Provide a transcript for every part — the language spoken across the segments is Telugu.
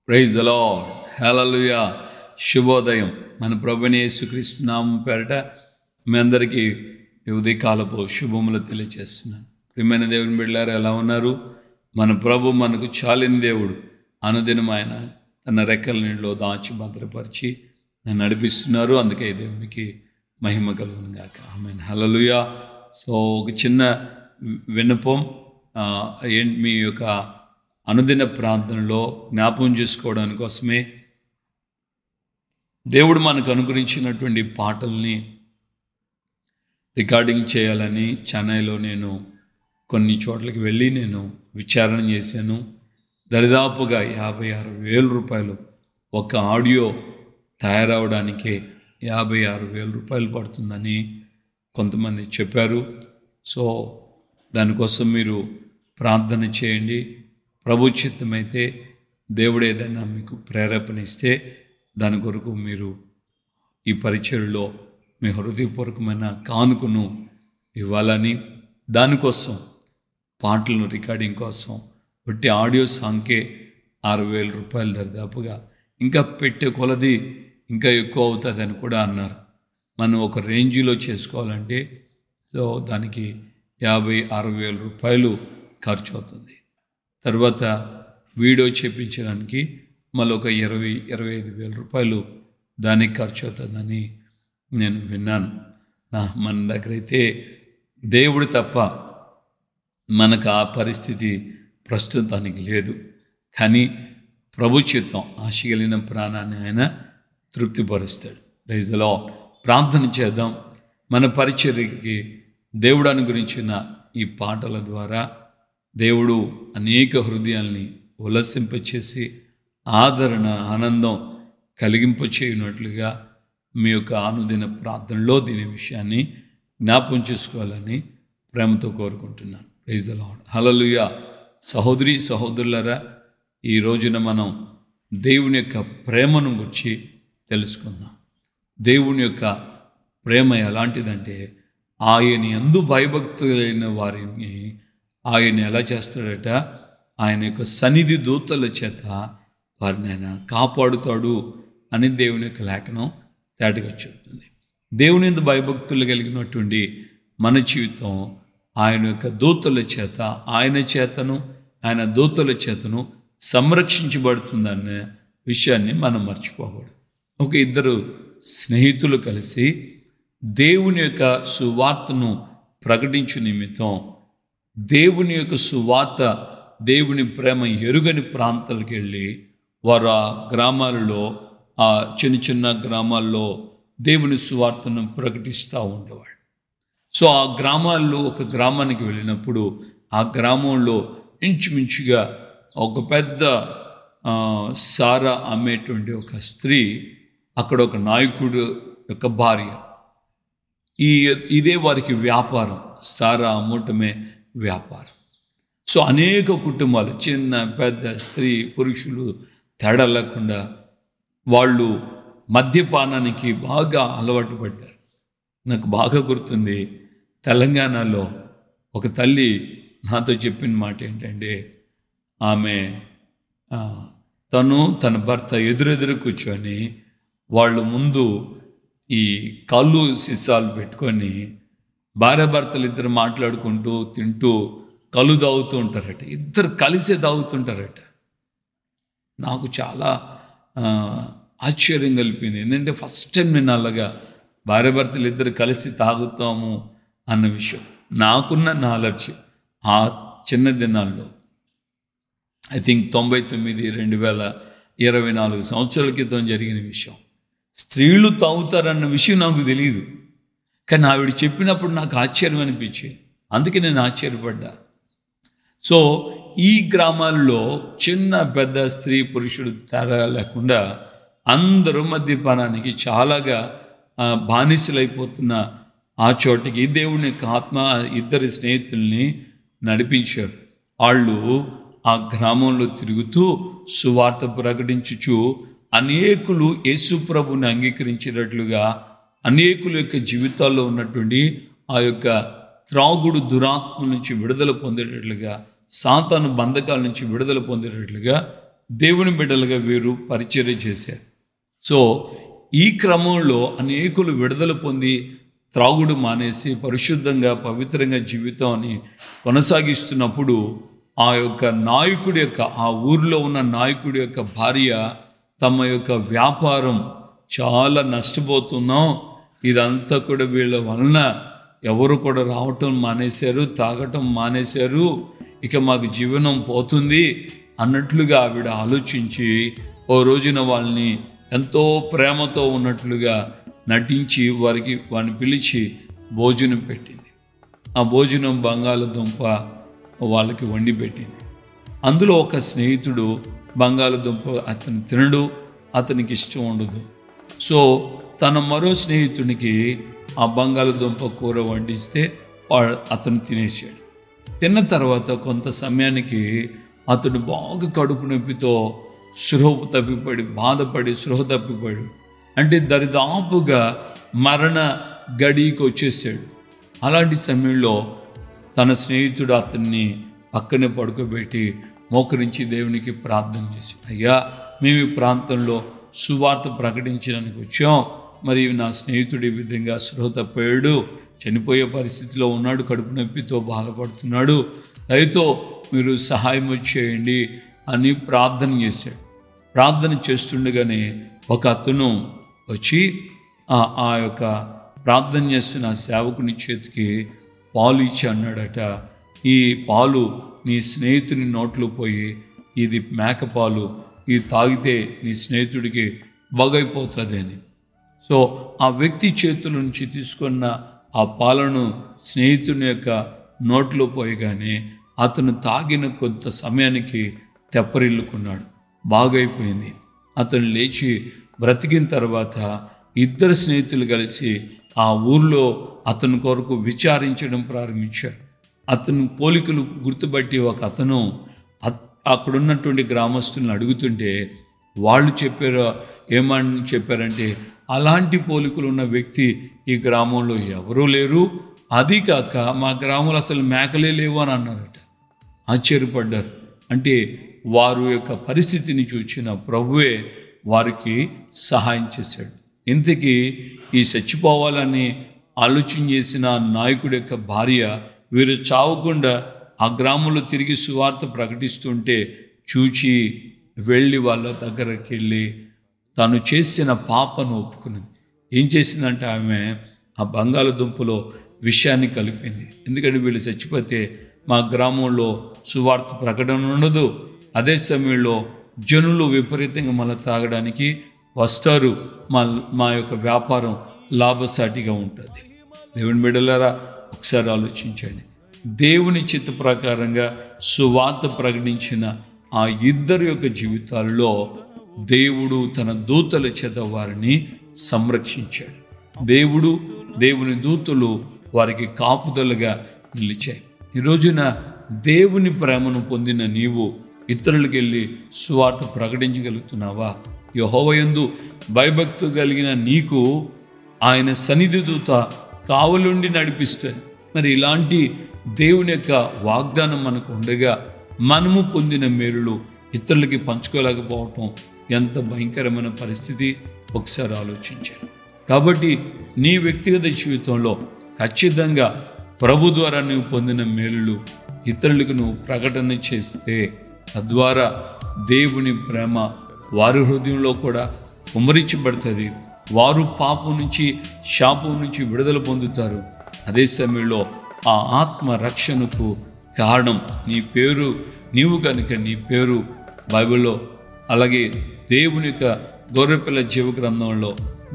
ప్రైజ్ ద లార్డ్, హల్లెలూయా. శుభోదయం. మన ప్రభువైన యేసుక్రీస్తు నామం పేరట మీ అందరికీ ఉదయకాలపు శుభములు తెలియజేస్తున్నాను. ప్రియమైన దేవుని బిడ్డలారా, ఎలా ఉన్నారు? మన ప్రభు మనకు చాలిన దేవుడు. అనుదినం ఆయన తన రెక్కల నీళ్ళలో దాచి భద్రపరిచి నన్ను నడిపిస్తున్నారు. అందుకే దేవునికి మహిమ కలుగును గాక. ఆమేన్, హల్లెలూయా. సో ఒక చిన్న విన్నపం, మీ యొక్క అనుదిన ప్రార్థనలో జ్ఞాపకం చేసుకోవడానికి కోసమే దేవుడు మనకు అనుగ్రహించినటువంటి పాటల్ని రికార్డింగ్ చేయాలని చెన్నైలో నేను కొన్ని చోట్లకి వెళ్ళి నేను విచారణ చేశాను. దరిదాపుగా 56,000 రూపాయలు ఒక ఆడియో తయారవడానికే 56,000 రూపాయలు పడుతుందని కొంతమంది చెప్పారు. సో దానికోసం మీరు ప్రార్థన చేయండి. ప్రభు చిత్తమైతే దేవుడు ఏదైనా మీకు ప్రేరేపణ ఇస్తే దాని కొరకు మీరు ఈ పరిచర్యలో మీ హృదయపూర్వకమైన కానుకను ఇవ్వాలని, దానికోసం పాటలను రికార్డింగ్ కోసం బట్టి ఆడియో సాంగ్కే 6,000 రూపాయలు దరిదాపుగా, ఇంకా పెట్టే కొలది ఇంకా ఎక్కువ అవుతుంది అని కూడా అన్నారు. మనం ఒక రేంజ్లో చేసుకోవాలంటే సో దానికి 50,000-60,000 రూపాయలు ఖర్చు అవుతుంది. తర్వాత వీడియో చేపించడానికి మళ్ళీ ఒక 20,000-25,000 రూపాయలు దానికి ఖర్చు అవుతుందని నేను విన్నాను. మన దగ్గర అయితే దేవుడు తప్ప మనకు ఆ పరిస్థితి ప్రస్తుతానికి లేదు. కానీ ప్రభు చిత్తం ఆశ కలిగిన ప్రాణాన్ని ఆయన తృప్తిపరుస్తాడు. Praise the lord. ప్రార్థన చేద్దాం. మన పరిచర్యకి దేవుడు అనుగ్రహించిన ఈ పాటల ద్వారా దేవుడు అనేక హృదయాల్ని ఉల్లసింపచేసి ఆదరణ, ఆనందం కలిగింపచేయునట్లుగా మీ యొక్క అనుదిన ప్రార్థనలో దీని విషయాన్ని జ్ఞాపకం చేసుకోవాలని ప్రేమతో కోరుకుంటున్నాను. ప్రైజ్ ది లార్డ్, హల్లెలూయా. సహోదరి సహోదరులారా, ఈ రోజున మనం దేవుని యొక్క ప్రేమను గురించి తెలుసుకుందాం. దేవుని యొక్క ప్రేమ ఎలాంటిదంటే ఆయన యందు భయభక్తులైన వారిని ఆయన ఎలా చేస్తాడట, ఆయన యొక్క సన్నిధి దూతల చేత వారిని ఆయన కాపాడుతాడు అని దేవుని యొక్క లేఖనం తేటగా చెబుతుంది. దేవుని యందు భయభక్తులు కలిగినటువంటి మన జీవితం ఆయన యొక్క దూతల చేత, ఆయన దూతల చేతను సంరక్షించబడుతుందన్న విషయాన్ని మనం మర్చిపోకూడదు. ఒక ఇద్దరు స్నేహితులు కలిసి దేవుని యొక్క సువార్తను ప్రకటించు నిమిత్తం దేవుని యొక్క సువార్త, దేవుని ప్రేమ ఎరుగని ప్రాంతాలకు వెళ్ళి వారు ఆ గ్రామాలలో, ఆ చిన్న చిన్న గ్రామాల్లో దేవుని సువార్తను ప్రకటిస్తూ ఉండేవాళ్ళు. సో ఆ గ్రామాల్లో ఒక గ్రామానికి వెళ్ళినప్పుడు ఆ గ్రామంలో ఇంచుమించుగా ఒక పెద్ద సారా అమ్మేటువంటి ఒక స్త్రీ, అక్కడ ఒక నాయకుడు యొక్క భార్య, ఇదే వారికి వ్యాపారం, సారా అమ్మటమే వ్యాపారం. సో అనేక కుటుంబాలు, చిన్న పెద్ద స్త్రీ పురుషులు తేడా లేకుండా వాళ్ళు మద్యపానానికి బాగా అలవాటు పడ్డారు. నాకు బాగా గుర్తుంది, తెలంగాణలో ఒక తల్లి నాతో చెప్పిన మాట ఏంటంటే, ఆమె తన భర్త ఎదురెదురు కూర్చొని వాళ్ళు ముందు ఈ కళ్ళు సీసాలు పెట్టుకొని భార్యాభర్తలు ఇద్దరు మాట్లాడుకుంటూ తింటూ కళ్ళు తాగుతూ ఉంటారట. ఇద్దరు కలిసే తాగుతుంటారట. నాకు చాలా ఆశ్చర్యం కలిపింది. ఎందుకంటే ఫస్ట్ టైం నేను అలాగా భార్యాభర్తలు ఇద్దరు కలిసి తాగుతాము అన్న విషయం. నాకున్న నాలెడ్జ్ ఆ చిన్న దినాల్లో ఐ థింక్ 99-2024 సంవత్సరాల క్రితం జరిగిన విషయం. స్త్రీలు తాగుతారన్న విషయం నాకు తెలియదు. కానీ ఆవిడ చెప్పినప్పుడు నాకు ఆశ్చర్యం అనిపించింది. అందుకే నేను ఆశ్చర్యపడ్డా. సో ఈ గ్రామాల్లో చిన్న పెద్ద స్త్రీ పురుషుడు తేడా లేకుండా అందరూ మద్యపానానికి చాలాగా బానిసలైపోతున్న ఆ చోటికి దేవుని యొక్క ఆత్మ ఇద్దరి స్నేహితుల్ని నడిపించారు. వాళ్ళు ఆ గ్రామంలో తిరుగుతూ సువార్త ప్రకటించుచు అనేకులు యేసు ప్రభుని అంగీకరించేటట్లుగా, అనేకుల యొక్క జీవితాల్లో ఉన్నటువంటి ఆ యొక్క త్రాగుడు దురాత్మ నుంచి విడుదల పొందేటట్లుగా, సాతాను బంధకాల నుంచి విడుదల పొందేటట్లుగా దేవుని బిడ్డలుగా వీరు పరిచర్య చేశారు. సో ఈ క్రమంలో అనేకులు విడుదల పొంది త్రాగుడు మానేసి పరిశుద్ధంగా పవిత్రంగా జీవితాన్ని కొనసాగిస్తున్నప్పుడు ఆ యొక్క నాయకుడి యొక్క, ఆ ఊరిలో ఉన్న నాయకుడి యొక్క భార్య తమ యొక్క వ్యాపారం చాలా నష్టపోతున్నాం, ఇదంతా కూడా వీళ్ళ వలన ఎవరు కూడా రావటం మానేశారు, తాగటం మానేశారు, ఇక మాకు జీవనం పోతుంది అన్నట్లుగా ఆవిడ ఆలోచించి ఓ రోజున వాళ్ళని ఎంతో ప్రేమతో ఉన్నట్లుగా నటించి వారిని పిలిచి భోజనం పెట్టింది. ఆ భోజనం బంగాళదుంప వాళ్ళకి వండి పెట్టింది. అందులో ఒక స్నేహితుడు బంగాళదుంప అతను తినడు, అతనికి ఇష్టం ఉండదు. సో తన మరో స్నేహితునికి ఆ బంగాళదుంప కూర వండిస్తే అతను తినేసాడు. తిన్న తర్వాత కొంత సమయానికి అతడు బాగా కడుపు నొప్పితో స్పృహ తప్పిపడి అంటే దరిదాపుగా మరణ గడికి వచ్చేసాడు. అలాంటి సమయంలో తన స్నేహితుడు అతన్ని పక్కనే పడుకోబెట్టి మోకరించి దేవునికి ప్రార్థన చేసి, అయ్యా మేము ఈ ప్రాంతంలో సువార్త ప్రకటించడానికి వచ్చాం, మరి నా స్నేహితుడు ఈ విధంగా స్పృహ తప్పాడు, చనిపోయే పరిస్థితిలో ఉన్నాడు, కడుపు నొప్పితో బాధపడుతున్నాడు, దయతో మీరు సహాయం చేయండి అని ప్రార్థన చేశాడు. ప్రార్థన చేస్తుండగానే ఒక అతను వచ్చి ఆ యొక్క ప్రార్థన చేస్తున్న సేవకుని చేతికి పాలు ఇచ్చి అన్నాడట, ఈ పాలు నీ స్నేహితుని నోట్లో పోయి, ఇది మేకపాలు, ఇది తాగితే నీ స్నేహితుడికి బాగైపోతుంది అని. సో ఆ వ్యక్తి చేతుల నుంచి తీసుకున్న ఆ పాలను స్నేహితుని యొక్క నోట్లో పోయగానే అతను తాగిన కొంత సమయానికి తెప్పరిల్లుకున్నాడు, బాగైపోయింది. అతను లేచి బ్రతికిన తర్వాత ఇద్దరు స్నేహితులు కలిసి ఆ ఊర్లో అతని కొరకు విచారించడం ప్రారంభించారు. అతను పోలికలు గుర్తుపట్టి ఒక అతను అక్కడున్నటువంటి గ్రామస్తులను అడుగుతుంటే వాళ్ళు ఏమని చెప్పారంటే, అలాంటి పోలికలు ఉన్న వ్యక్తి ఈ గ్రామంలో ఎవరూ లేరు, అది కాక మా గ్రామంలో అసలు మేకలే లేవు అని అన్నారట. ఆశ్చర్యపడ్డారు. అంటే వారు యొక్క పరిస్థితిని చూసిన ప్రభువే వారికి సహాయం చేశాడు. ఇంతకీ ఈ చచ్చిపోవాలని ఆలోచన చేసిన నాయకుడి యొక్క భార్య వీరు చావకుండా ఆ గ్రామంలో తిరిగి సువార్త ప్రకటిస్తుంటే చూచి వెళ్ళి వాళ్ళ దగ్గరికి వెళ్ళి తను చేసిన పాపను ఒప్పుకున్నది. ఏం చేసిందంటే ఆమె ఆ బంగాళదుంపలో విషయాన్ని కలిపింది. ఎందుకంటే వీళ్ళు చచ్చిపోతే మా గ్రామంలో సువార్త ప్రకటన ఉండదు, అదే సమయంలో జనులు విపరీతంగా మళ్ళీ తాగడానికి వస్తారు, మా యొక్క వ్యాపారం లాభసాటిగా ఉంటుంది. దేవుని బిడ్డలారా ఒకసారి ఆలోచించండి. దేవుని చిత్త ప్రకారంగా సువార్త ప్రకటించిన ఆ ఇద్దరి యొక్క జీవితాల్లో దేవుడు తన దూతల చేత వారిని సంరక్షించాడు. దేవుని దూతలు వారికి కాపుదలుగా నిలిచాయి. ఈ రోజున దేవుని ప్రేమను పొందిన నీవు ఇతరులకు వెళ్ళి సువార్త ప్రకటించగలుగుతున్నావా? యెహోవాయందు భయభక్తి కలిగిన నీకు ఆయన సన్నిధి దూత కావలుండి నడిపిస్తుంది. మరి ఇలాంటి దేవుని యొక్క వాగ్దానం మనకు ఉండగా మనము పొందిన మేలులు ఇతరులకి పంచుకోలేకపోవటం ఎంత భయంకరమైన పరిస్థితి ఒకసారి ఆలోచించాను. కాబట్టి నీ వ్యక్తిగత జీవితంలో ఖచ్చితంగా ప్రభు ద్వారా నువ్వు పొందిన మేలులు ఇతరులకు నువ్వు ప్రకటన చేస్తే తద్వారా దేవుని ప్రేమ వారి హృదయంలో కూడా కుమ్మరించబడుతుంది. వారు పాపం నుంచి శాపం నుంచి విడుదల పొందుతారు. అదే సమయంలో ఆ ఆత్మ రక్షణకు కారణం నీవు కనుక నీ పేరు బైబిల్లో అలాగే దేవుని యొక్క గొర్రెపిల్ల జీవ గ్రంథంలో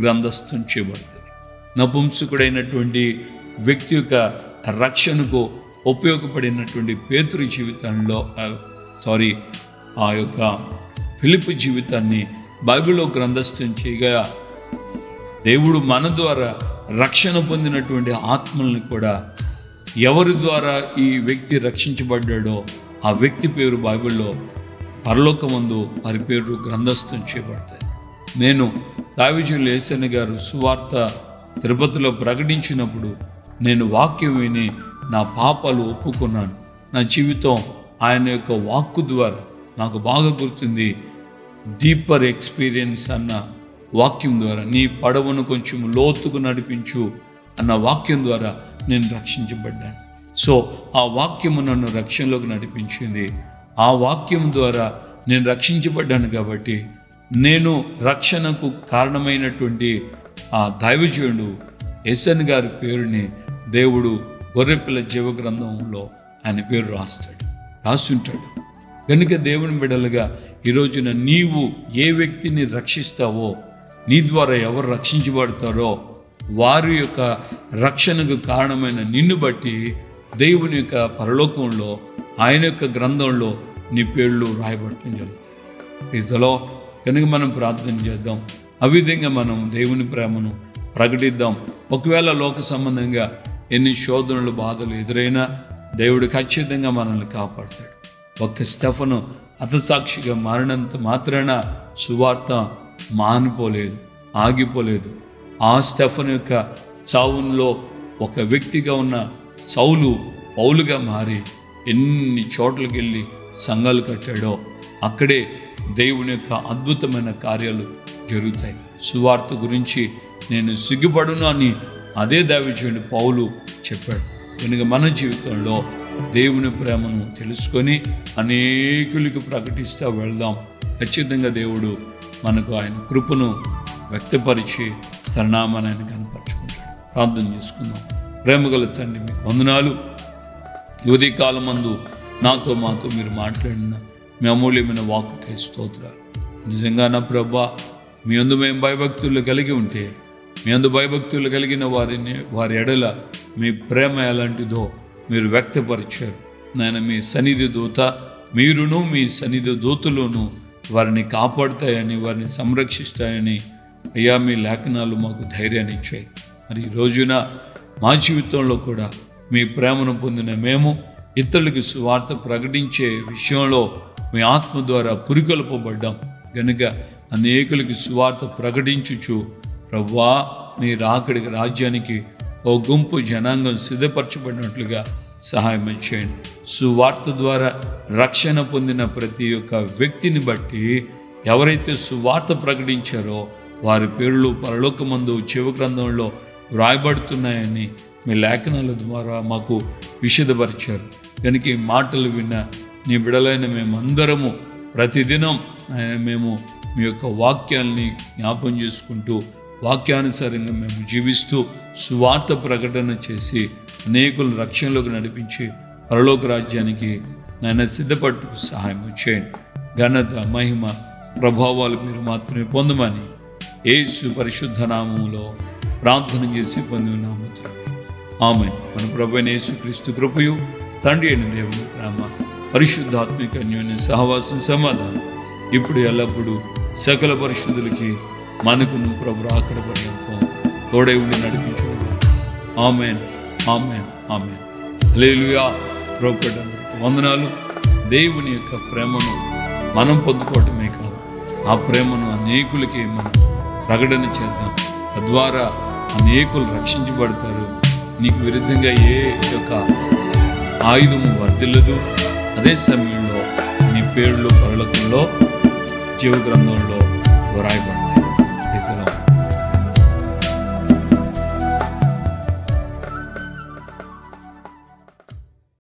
గ్రంథస్థం చేయబడుతుంది. నపుంసకుడైనటువంటి వ్యక్తి యొక్క రక్షణకు ఉపయోగపడినటువంటి పేతురు జీవితంలో ఆ యొక్క ఫిలిప్పు జీవితాన్ని బైబిల్లో గ్రంథస్థం చేయగా దేవుడు మన ద్వారా రక్షణ పొందినటువంటి ఆత్మల్ని కూడా ఎవరి ద్వారా ఈ వ్యక్తి రక్షించబడ్డాడో ఆ వ్యక్తి పేరు బైబిల్లో పరలోకమందు వారి పేరు గ్రంథస్థం చేయబడతాయి. నేను దావీదు యేసన్న గారు సువార్త తిరుపతిలో ప్రకటించినప్పుడు నేను వాక్యం విని నా పాపాలు ఒప్పుకున్నాను. నా జీవితం ఆయన యొక్క వాక్కు ద్వారా నాకు బాగా గుర్తుంది. డీపర్ ఎక్స్పీరియన్స్ అన్న వాక్యం ద్వారా, నీ పడవను కొంచెం లోతుకు నడిపించు అన్న వాక్యం ద్వారా నేను రక్షించబడ్డాను. సో ఆ వాక్యము నన్ను రక్షణలోకి నడిపించింది. ఆ వాక్యం ద్వారా నేను రక్షించబడ్డాను. కాబట్టి నేను రక్షణకు కారణమైనటువంటి ఆ దైవజనుడు ఎస్ఎన్ గారి పేరుని దేవుడు గొర్రెపిల్ల జీవ గ్రంథంలో ఆయన పేరు రాస్తుంటాడు. కనుక దేవుని బిడ్డలుగా ఈ రోజున నీవు ఏ వ్యక్తిని రక్షిస్తావో, నీ ద్వారా ఎవరు రక్షించబడతారో వారి యొక్క రక్షణకు కారణమైన నిన్ను బట్టి దేవుని యొక్క పరలోకంలో ఆయన యొక్క గ్రంథంలో నీ పేర్లు రాయబడటం జరుగుతుంది. ఇదిలో కనుక మనం ప్రార్థన చేద్దాం. ఆ విధంగా మనం దేవుని ప్రేమను ప్రకటిద్దాం. ఒకవేళ లోక సంబంధంగా ఎన్ని శోధనలు, బాధలు ఎదురైనా దేవుడు ఖచ్చితంగా మనల్ని కాపాడతాడు. ఒక్క స్టెఫను హతసాక్షిగా మారినంత మాత్రాన సువార్త మానిపోలేదు, ఆగిపోలేదు. ఆ స్టెఫన్ యొక్క చావులో ఒక వ్యక్తిగా ఉన్న సౌలు పౌలుగా మారి ఎన్ని చోట్లకి వెళ్ళి సంఘాలు కట్టాడో అక్కడే దేవుని యొక్క అద్భుతమైన కార్యాలు జరుగుతాయి. సువార్త గురించి నేను సిగ్గుపడును అని అదే దైవజనుడు పౌలు చెప్పాడు. కనుక మన జీవితంలో దేవుని ప్రేమను తెలుసుకొని అనేకులకు ప్రకటిస్తూ వెళ్దాం. ఖచ్చితంగా దేవుడు మనకు ఆయన కృపను వ్యక్తపరిచి తన నామాన్ని ఆయన కనపరుచుకుంటాడు. ప్రార్థన చేసుకుందాం. ప్రేమగల తండ్రి, మీకు వందనాలు. యువతి కాలమందు నాతో మాతో మీరు మాట్లాడిన మీ అమూల్యమైన వాక్కుకే స్తోత్రాలు. నిజంగా నా ప్రభా, మీ అందు మేము భయభక్తులు కలిగి ఉంటే, మీ అందు భయభక్తులు కలిగిన వారి ఎడల మీ ప్రేమ ఎలాంటిదో మీరు వ్యక్తపరిచారు. నాయన, మీ సన్నిధి దూత మీరును మీ సన్నిధి దూతలోను వారిని కాపాడుతాయని, వారిని సంరక్షిస్తాయని అయ్యా మీ లేఖనాలు మాకు ధైర్యాన్ని ఇచ్చాయి. మరి ఈ రోజున మా జీవితంలో కూడా మీ ప్రేమను పొందిన మేము ఇతరులకి సువార్త ప్రకటించే విషయంలో మీ ఆత్మ ద్వారా పురికొల్పబడ్డాం. కనుక అనేకులకి సువార్త ప్రకటించుచు ప్రభువా మీ రాకడికి రాజ్యానికి ఓ గుంపు జనాంగం సిద్ధపరచబడినట్లుగా సహాయం చేయండి. సువార్త ద్వారా రక్షణ పొందిన ప్రతి ఒక్క వ్యక్తిని బట్టి ఎవరైతే సువార్త ప్రకటించారో వారి పేర్లు పరలోకమందు జీవ గ్రంథంలో వ్రాయబడుతున్నాయని మీ లేఖనాల ద్వారా మాకు విశదపరిచారు. కనుక ఈ మాటలు విన్న నీ బిడలైన మేమందరము ప్రతిదినం మేము మీ యొక్క వాక్యాల్ని జ్ఞాపం చేసుకుంటూ వాక్యానుసారంగా మేము జీవిస్తూ సువార్త ప్రకటన చేసి అనేకులు రక్షణలోకి నడిపించి పరలోక రాజ్యానికి నాయన సిద్ధపట్టుకు సహాయం చేయండి. ఘనత, మహిమ, ప్రభావాలు మీరు మాత్రమే పొందమని యేసు పరిశుద్ధ నామములో ప్రార్థన చేసి పొంది ఉన్నాము. ఆమె మన ప్రభువైన యేసుక్రీస్తు కృపయు, తండ్రి అయిన దేవుని ప్రేమ, పరిశుద్ధాత్మిక అన్యోన్య సహవాసం, సమాధానం ఇప్పుడు ఎల్లప్పుడూ సకల పరిశుద్ధులకి మనకును ప్రభు రాకడ పర్యంతం తోడై ఉండి నడిపించును. ఆమేన్, ఆమేన్, ఆమేన్. హల్లెలూయా. ప్రభువుకి వందనాలు. దేవుని యొక్క ప్రేమను మనం పొందుకోవటమే కాదు, ఆ ప్రేమను అనేకులకి మనం ప్రకటన చేద్దాం. తద్వారా అనేకులు రక్షించబడతారు. నీకు విరుద్ధంగా ఏ యొక్క ఆయుధము వర్తిల్లదు. అదే సమయంలో నీ పేర్లు పరలోకంలో జీవ గ్రంథంలో వ్రాయబడతాయి.